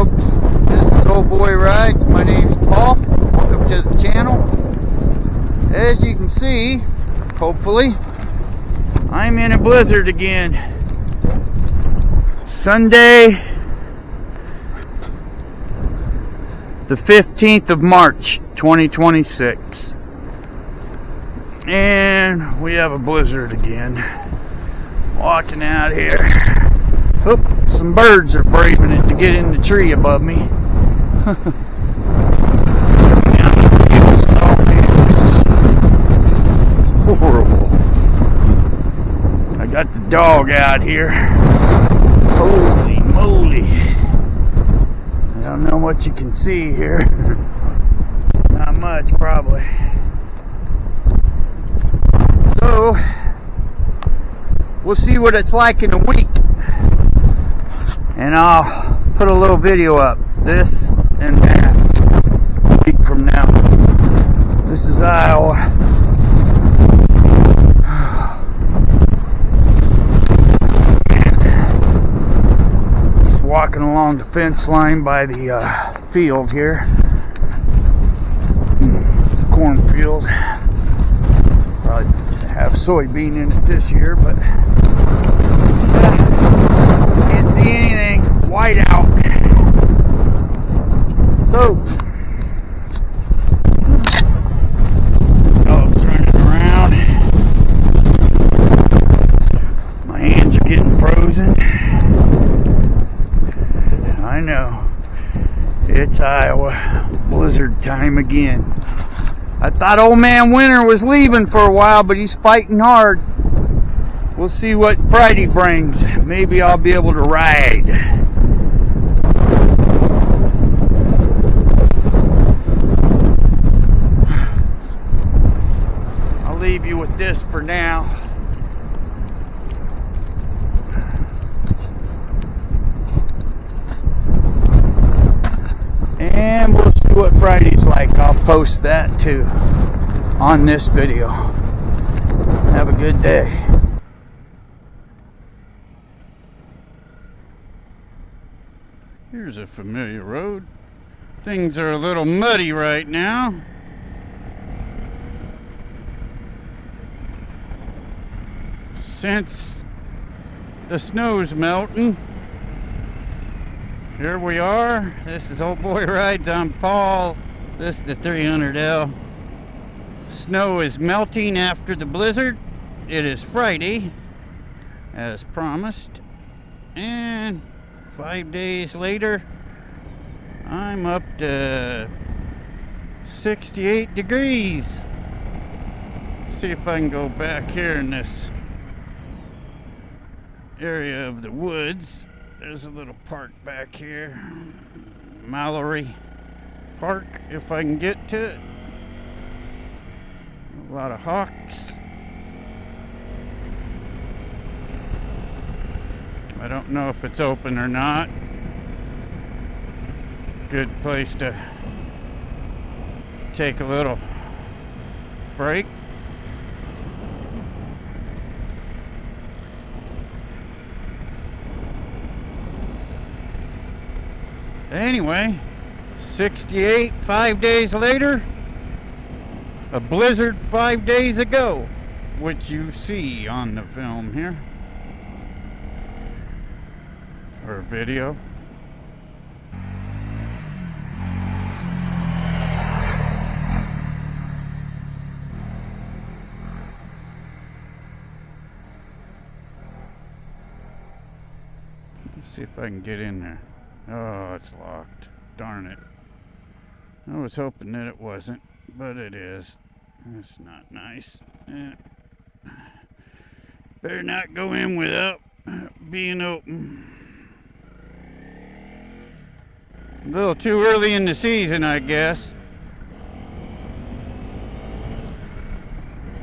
folks, this is Old Boy Rides. My name's Paul. Welcome to the channel. As you can see, hopefully, I'm in a blizzard again. Sunday, the 15th of March, 2026. And we have a blizzard again. Walking out here. Oop, some birds are braving it to get in the tree above me. This is horrible. I got the dog out here. Holy moly. I don't know what you can see here. Not much, probably. So, we'll see what it's like in a week. And I'll put a little video up, this and that, a week from now. This is Iowa. Just walking along the fence line by the field here. Cornfield. Probably have soybean in it this year, but can't see anything. White out. So, dogs running around. My hands are getting frozen. I know. It's Iowa. Blizzard time again. I thought old man Winter was leaving for a while, but he's fighting hard. We'll see what Friday brings. Maybe I'll be able to ride. I'll leave you with this for now. And we'll see what Friday's like. I'll post that too on this video. Have a good day. Here's a familiar road. Things are a little muddy right now. Since the snow's melting. Here we are. This is Old Boy Rides. I'm Paul. This is the 300L. Snow is melting after the blizzard. It is Friday, as promised. And 5 days later, I'm up to 68 degrees. See if I can go back here in this area of the woods. There's a little park back here. Mallory Park, if I can get to it. A lot of hawks. I don't know if it's open or not. Good place to take a little break. Anyway, 68, 5 days later. A blizzard 5 days ago, which you see on the film here. Or video. Let's see if I can get in there. Oh, it's locked. Darn it. I was hoping that it wasn't, but it is. That's not nice. Better not go in without being open. A little too early in the season, I guess.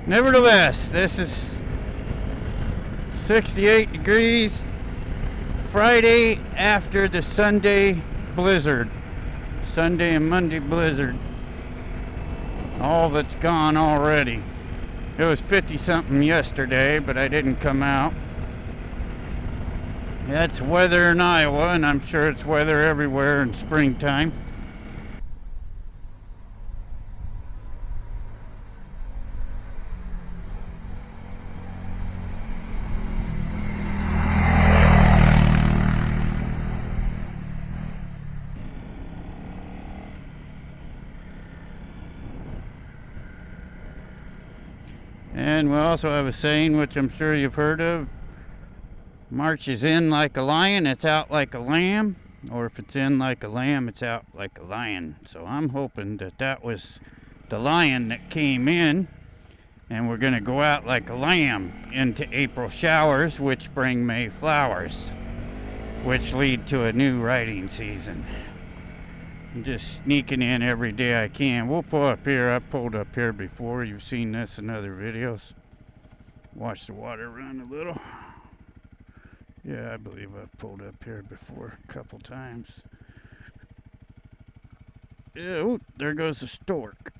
Nevertheless, this is 68 degrees. Friday after the Sunday blizzard. Sunday and Monday blizzard. All that's gone already. It was 50 something yesterday, but I didn't come out. That's weather in Iowa, and I'm sure it's weather everywhere in springtime. And we also have a saying, which I'm sure you've heard of: March is in like a lion, it's out like a lamb. Or if it's in like a lamb, it's out like a lion. So I'm hoping that that was the lion that came in, and we're going to go out like a lamb into April showers, which bring May flowers, which lead to a new riding season. I'm just sneaking in every day I can. We'll pull up here. I've pulled up here before. You've seen this in other videos. Watch the water run a little. Yeah, I believe I've pulled up here before a couple times. Yeah, ooh, there goes a stork.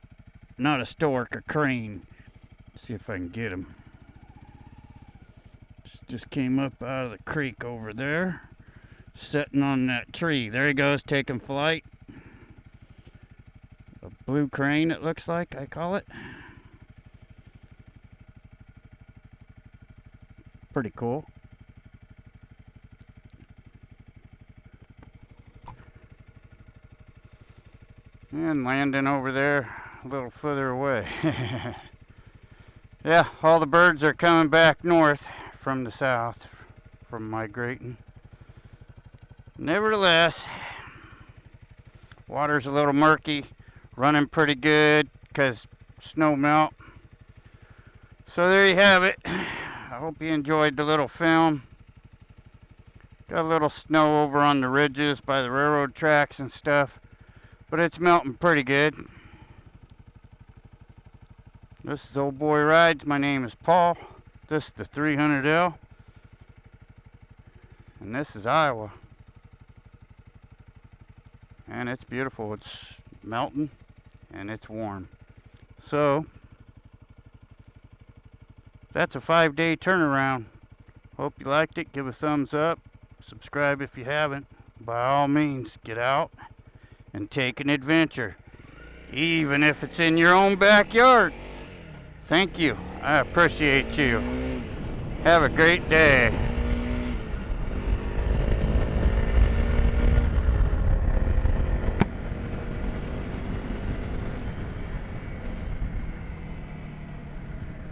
Not a stork, a crane. Let's see if I can get him. Just came up out of the creek over there, sitting on that tree. There he goes, taking flight. A blue crane, it looks like, I call it. Pretty cool. And landing over there a little further away. Yeah, all the birds are coming back north from the south, from migrating. Nevertheless, water's a little murky, running pretty good because snow melt. So there you have it. I hope you enjoyed the little film. Got a little snow over on the ridges by the railroad tracks and stuff, but it's melting pretty good. This is Old Boy Rides. My name is Paul. This is the 300L. And this is Iowa. And it's beautiful. It's melting and it's warm. So, that's a 5-day turnaround. Hope you liked it. Give a thumbs up. Subscribe if you haven't. By all means, get out and take an adventure, even if it's in your own backyard. Thank you. I appreciate you. Have a great day.